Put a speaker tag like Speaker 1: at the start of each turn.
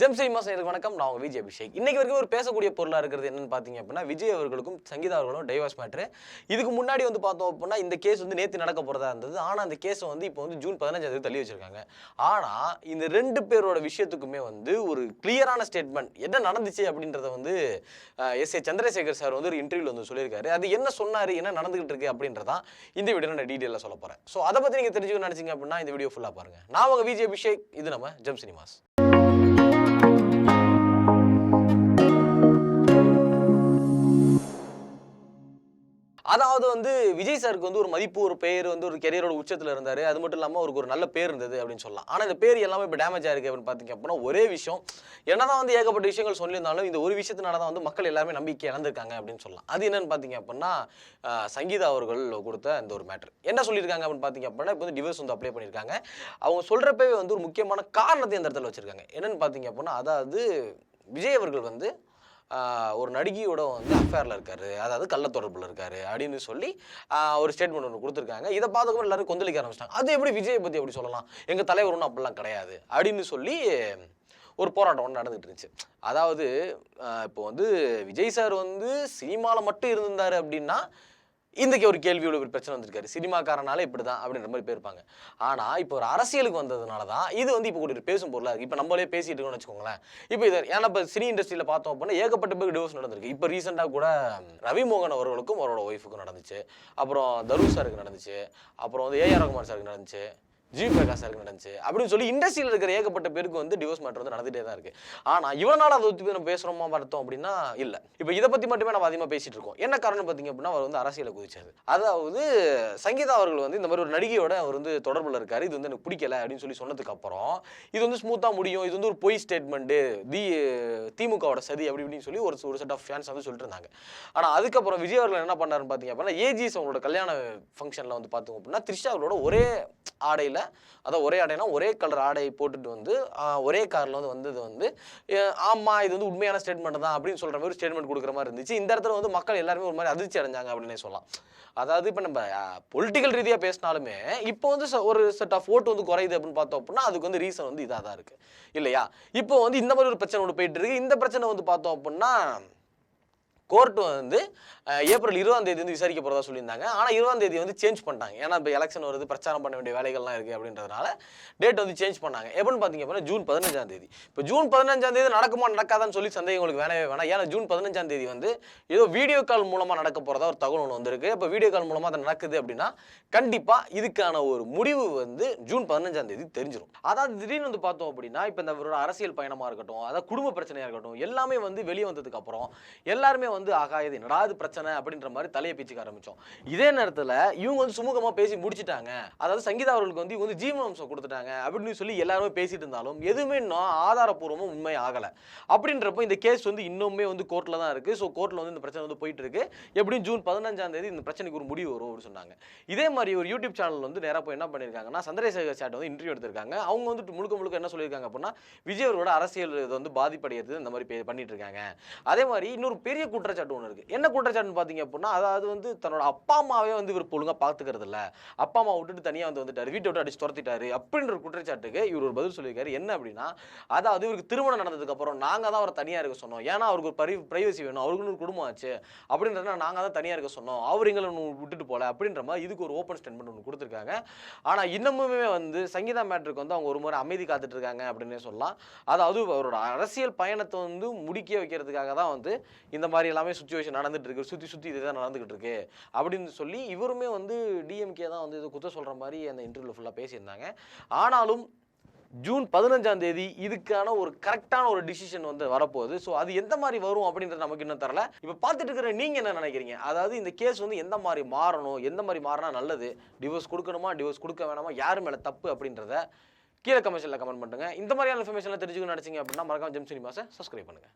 Speaker 1: GeM cinemas நேயர்களுக்கு வணக்கம். நான் விஜய் அபிஷேக். இன்னைக்கு வரைக்கும் ஒரு பேசக்கூடிய பொருளா இருக்கிறது என்னன்னு பார்த்தீங்க அப்படின்னா, விஜய் அவர்களுக்கும் சங்கீதா அவர்களும் டைவர்ஸ் மேட்ரு. இதுக்கு முன்னாடி வந்து பார்த்தோம் அப்படின்னா, இந்த கேஸ் வந்து நேத்து நடக்க போறதா இருந்தது. ஆனா அந்த கேஸ வந்து இப்போ வந்து ஜூன் 15 தள்ளி வச்சிருக்காங்க. ஆனா இந்த 2 பேரோட விஷயத்துக்குமே வந்து ஒரு கிளியரான ஸ்டேட்மெண்ட் என்ன நடந்துச்சு அப்படின்றத வந்து எஸ்.ஏ. சந்திரசேகர் சார் வந்து ஒரு இன்டர்வியூல வந்து சொல்லியிருக்காரு. அது என்ன சொன்னாரு, என்ன நடந்துகிட்டு இருக்கு அப்படின்றதான் இந்த வீடியோல நான் டீடைலா சொல்ல போறேன். ஸோ அதை பத்தி நீங்க தெரிஞ்சுக்கணும்னு நினைச்சீங்க அப்படின்னா இந்த வீடியோ ஃபுல்லா பாருங்க. நான் உங்க விஜய் அபிஷேக். இது நம்ம ஜெம் சினிமாஸ். அதாவது வந்து விஜய் சாருக்கு வந்து ஒரு மதிப்பு, ஒரு பெயர் வந்து ஒரு கெரியரோட உச்சத்துல இருந்தாரு. அது மட்டும் இல்லாம அவருக்கு ஒரு நல்ல பேர் இருந்தது அப்படின்னு சொல்லலாம். ஆனா இந்த பேர் எல்லாமே இப்ப டேமேஜ் ஆயிருக்கு அப்படின்னு பாத்தீங்க அப்படின்னா ஒரே விஷயம், என்னதான் வந்து ஏகப்பட்ட விஷயங்கள் சொல்லியிருந்தாலும் இந்த ஒரு விஷயத்தினால தான் வந்து மக்கள் எல்லாமே நம்பிக்கை இழந்திருக்காங்க அப்படின்னு சொல்லலாம். அது என்னன்னு பாத்தீங்க அப்படின்னா சங்கீதா அவர்கள் கொடுத்த இந்த ஒரு மேட்டர். என்ன சொல்லியிருக்காங்க அப்படின்னு பாத்தீங்க அப்படின்னா இப்போ வந்து டிவோர்ஸ் வந்து அப்ளை பண்ணியிருக்காங்க. அவங்க சொல்றப்பவே வந்து ஒரு முக்கியமான காரணத்தை அந்த இடத்துல வச்சிருக்காங்க. என்னன்னு பாத்தீங்க அப்படின்னா அதாவது விஜய் அவர்கள் வந்து ஒரு நடிகையோட வந்து அஃபேர்ல இருக்காரு, அதாவது கள்ள தொடர்புல இருக்காரு அப்படின்னு சொல்லி ஒரு ஸ்டேட்மெண்ட் ஒன்று கொடுத்துருக்காங்க. இதை பார்த்துக்கணும் எல்லாரும் கொந்தளிக்க ஆரம்பிச்சிட்டாங்க. அது எப்படி விஜயை பத்தி எப்படி சொல்லலாம், எங்க தலைவர் ஒன்றும் அப்படிலாம் கிடையாது அப்படின்னு சொல்லி ஒரு போராட்டம் ஒன்று நடந்துகிட்டு இருந்துச்சு. அதாவது இப்போ வந்து விஜய் சார் வந்து சினிமாவில் மட்டும் இருந்திருந்தாரு அப்படின்னா இன்றைக்கி ஒரு கேள்வியோட ஒரு பிரச்சனை வந்திருக்காரு. சினிமாக்காரனால இப்படி தான் அப்படின்ற மாதிரி போயிருப்பாங்க. ஆனால் இப்போ ஒரு அரசியலுக்கு வந்ததுனால தான் இது வந்து இப்போ ஒரு பேசும் பொருளாக இருக்குது. இப்போ நம்மளே பேசிட்டு இருக்கோம்னு வச்சுக்கோங்களேன். இப்போ இதை ஏன்னா இப்போ சினி இண்டஸ்ட்ரியில் பார்த்தோம் அப்படின்னா ஏகப்பட்ட பேருக்கு டிவோர்ஸ் நடந்திருக்கு. இப்போ ரீசெண்டாக கூட ரவி மோகன் அவர்களுக்கும் அவரோட ஒய்ஃபுக்கும் நடந்துச்சு. அப்புறம் தனுஷ் சாருக்கு நடந்துச்சு. அப்புறம் வந்து ஏஆர் ரகுமான் சாருக்கு நடந்துச்சு. ஜி பிரகாஷ் சாருக்கு நடந்துச்சு அப்படின்னு சொல்லி இண்டஸ்ட்ரியில் இருக்கிற ஏகப்பட்ட பேருக்கு வந்து டிவோர்ஸ் மேட்டர் வந்து நடந்துகிட்டே தான் இருக்கு. ஆனால் இவனால அதை ஒத்து நம்ம பேசுகிறோமா பார்த்தோம் அப்படின்னா இல்லை. இப்போ இதை பற்றி மட்டுமே நம்ம அதிகமாக பேசிட்டு இருக்கோம். என்ன காரணம் பார்த்தீங்க அப்படின்னா அவர் வந்து அரசியலை குதிச்சாரு. அதாவது சங்கீதா அவர்கள் வந்து இந்த மாதிரி ஒரு நடிகையோட அவர் வந்து தொடர்பில் இருக்காரு, இது வந்து எனக்கு பிடிக்கல அப்படின்னு சொல்லி சொன்னதுக்கு அப்புறம் இது வந்து ஸ்மூத்தாக முடியும், இது வந்து ஒரு பொய் ஸ்டேட்மெண்ட், திமுகவோட சதி அப்படி இப்படின்னு சொல்லி ஒரு செட் ஆஃப் ஃபேன்ஸ் வந்து சொல்லிட்டு இருந்தாங்க. ஆனால் அதுக்கப்புறம் விஜய் அவர்கள் என்ன பண்ணாருன்னு பார்த்தீங்க அப்படின்னா ஏஜிஎஸ் அவங்களோட கல்யாண ஃபங்க்ஷனில் வந்து பார்த்தோம் அப்படின்னா த்ரிஷா அவர்களோட ஒரே ஆடையில், அதான் ஒரே ஆடைனா ஒரே கலர் ஆடை போட்டுட்டு வந்து ஒரே காரில் வந்து வந்தது வந்து ஆமாம் இது வந்து உண்மையான ஸ்டேட்மெண்ட் தான் அப்படின்னு சொல்கிற மாதிரி ஸ்டேட்மெண்ட் கொடுக்குற மாதிரி இருந்துச்சு. இந்த இடத்துல வந்து மக்கள் எல்லாருமே ஒரு மாதிரி அதிர்ச்சி அடைஞ்சாங்க அப்படின்னே சொல்லலாம். அதாவது இப்போ நம்ம பொலிட்டிக்கல் ரீதியாக பேசினாலுமே இப்போ வந்து ஒரு செட் ஆஃப் ஓட்டு வந்து குறையுது அப்படின்னு பார்த்தோம் அப்படின்னா அதுக்கு வந்து ரீசன் வந்து இதாக தான் இருக்குது இல்லையா. இப்போ வந்து இந்த மாதிரி ஒரு பிரச்சனை ஒன்று போயிட்டு இருக்கு. இந்த பிரச்சனை வந்து பார்த்தோம் அப்படின்னா கோர்ட்டு வந்து ஏப்ரல் 20ஆம் தேதி வந்து விசாரிக்க போகிறதா சொல்லியிருந்தாங்க. ஆனால் 20ஆம் தேதி வந்து சேஞ்ச் பண்ணிட்டாங்க. ஏன்னா இப்போ எலெக்ஷன் வருது, பிரச்சாரம் பண்ண வேண்டிய வேலைகள்லாம் இருக்குது அப்படின்றதுனால டேட் வந்து சேஞ்ச் பண்ணாங்க. எப்படின்னு பார்த்தீங்க அப்படின்னா ஜூன் 15ஆம் தேதி. இப்போ ஜூன் 15ஆம் தேதி நடக்குமா நடக்காதான்னு சொல்லி சந்தேகம் உங்களுக்கு வேணவே வேணாம். ஏன்னா ஜூன் 15ஆம் தேதி வந்து ஏதோ வீடியோ கால் மூலமாக நடக்க போகிறதா ஒரு தகவல் ஒன்று வந்திருக்கு. இப்போ வீடியோ கால் மூலமாக அது நடக்குது அப்படின்னா கண்டிப்பாக இதுக்கான ஒரு முடிவு வந்து ஜூன் 15ஆம் தேதி தெரிஞ்சிடும். அதாவது திடீர்னு வந்து பார்த்தோம் அப்படின்னா இப்போ இந்த ஒரு அரசியல் பயணமாக இருக்கட்டும், அதாவது குடும்ப பிரச்சனையாக இருக்கட்டும், எல்லாமே வந்து வெளியே வந்ததுக்கு அப்புறம் எல்லாருமே வந்து ஆகாயது என்னடா இது பிரச்சனை அப்படின்ற மாதிரி தலையை பேச்சுக்க ஆரம்பிச்சோம். இதே நேரத்தில் இவங்க வந்து சுமூகமா பேசி முடிச்சிட்டாங்க. அதாவது சங்கீதா அவர்களுக்கு வந்து இவங்க வந்து ஜீவனாம்சம் கொடுத்துட்டாங்க அப்படின்னு சொல்லி எல்லாருமே பேசிட்டு இருந்தாலும் எதுவுமே இன்னும் ஆதாரப்பூர்வமும் உண்மை ஆகலை. அப்படின்றப்போ இந்த கேஸ் வந்து இன்னுமே வந்து கோர்ட்டில் தான் இருக்குது. ஸோ கோர்ட்டில் வந்து இந்த பிரச்சனை வந்து போயிட்டு இருக்கு. எப்படியும் ஜூன் 15ஆம் தேதி இந்த பிரச்சனைக்கு ஒரு முடிவு வரும் அப்படின்னு சொன்னாங்க. இதே மாதிரி ஒரு யூடியூப் சேனல் வந்து நேராக போய் என்ன பண்ணியிருக்காங்கன்னா சந்திரசேகர் சாட் வந்து இன்டர்வியூ எடுத்திருக்காங்க. அவங்க வந்து முழுக்க என்ன சொல்லியிருக்காங்க அப்படின்னா விஜய் அவரோட அரசியல் இது வந்து பாதிப்படைகிறது இந்த மாதிரி பண்ணிட்டு இருக்காங்க. அதே மாதிரி இன்னொரு பெரிய குற்றச்சாட்டு ஒன்று இருக்கு. என்ன குற்றச்சாட்டுன்னு பார்த்தீங்க அப்படின்னா அதாவது வந்து தன்னோட அப்பா அம்மாவே வந்து இவர் ஒழுங்கா பார்த்துக்கிறது இல்லை, அப்பா அம்மா விட்டுட்டு தனியாக வந்துட்டாரு, வீட்டை விட்டு அடிச்சு துரத்திட்டாரு அப்படின்ற ஒரு குற்றச்சாட்டுக்கு இவர் ஒரு பதில் சொல்லியிருக்காரு. என்ன அப்படின்னா அதாவது இவருக்கு திருமணம் நடந்ததுக்கு அப்புறம் நாங்கள் தான் அவரை தனியாக இருக்க சொன்னோம். ஏன்னா அவருக்கு ஒரு பிரைவசி வேணும், அவருக்கு ஒரு குடும்பம் ஆச்சு அப்படின்றத நாங்கள் தான் தனியாக இருக்க சொன்னோம், அவர் எங்களை விட்டுட்டு போல அப்படின்ற மாதிரி இதுக்கு ஒரு ஓப்பன் ஸ்டேட்மெண்ட் ஒன்று கொடுத்துருக்காங்க. ஆனால் இன்னமுமே வந்து சங்கீதா மேட்ருக்கு வந்து அவங்க ஒரு முறை அமைதி காத்துட்டு இருக்காங்க அப்படின்னே சொல்லலாம். அதாவது அவரோட அரசியல் பயணத்தை வந்து முடிக்க வைக்கிறதுக்காக தான் வந்து இந்த மாதிரி எல்லாமே சுச்சுவேஷன் நடந்துட்டு இருக்கு, சுற்றி இதுதான் நடந்துகிட்டு இருக்கு அப்படின்னு சொல்லி இவருமே வந்து டிஎம்கே தான் வந்து இது குத்த சொல்ற மாதிரி அந்த இன்டர்வியூல ஃபுல்லாக பேசியிருந்தாங்க. ஆனாலும் ஜூன் 15ஆம் தேதி இதுக்கான ஒரு கரெக்டான ஒரு டிசிஷன் வந்து வரப்போகுது. ஸோ அது எந்த மாதிரி வரும் அப்படின்றது நமக்கு இன்னும் தரல. இப்போ பார்த்துட்டு இருக்கிற நீங்கள் என்ன நினைக்கிறீங்க? அதாவது இந்த கேஸ் வந்து எந்த மாதிரி மாறணும், எந்த மாதிரி மாறினா நல்லது, டிவோர்ஸ் கொடுக்கணுமா, டிவோர்ஸ் கொடுக்க வேணாமா, யார் மேலே தப்பு அப்படின்றத கீழே கமெண்ட்ஸில் கமெண்ட் பண்ணுங்க. இந்த மாதிரியான இன்ஃபர்மேஷன்லாம் தெரிஞ்சுக்கணும்னு நினச்சிங்க அப்படின்னா மறக்காம ஜெம் சினிமாஸை சப்ஸ்கிரைப் பண்ணுங்கள்.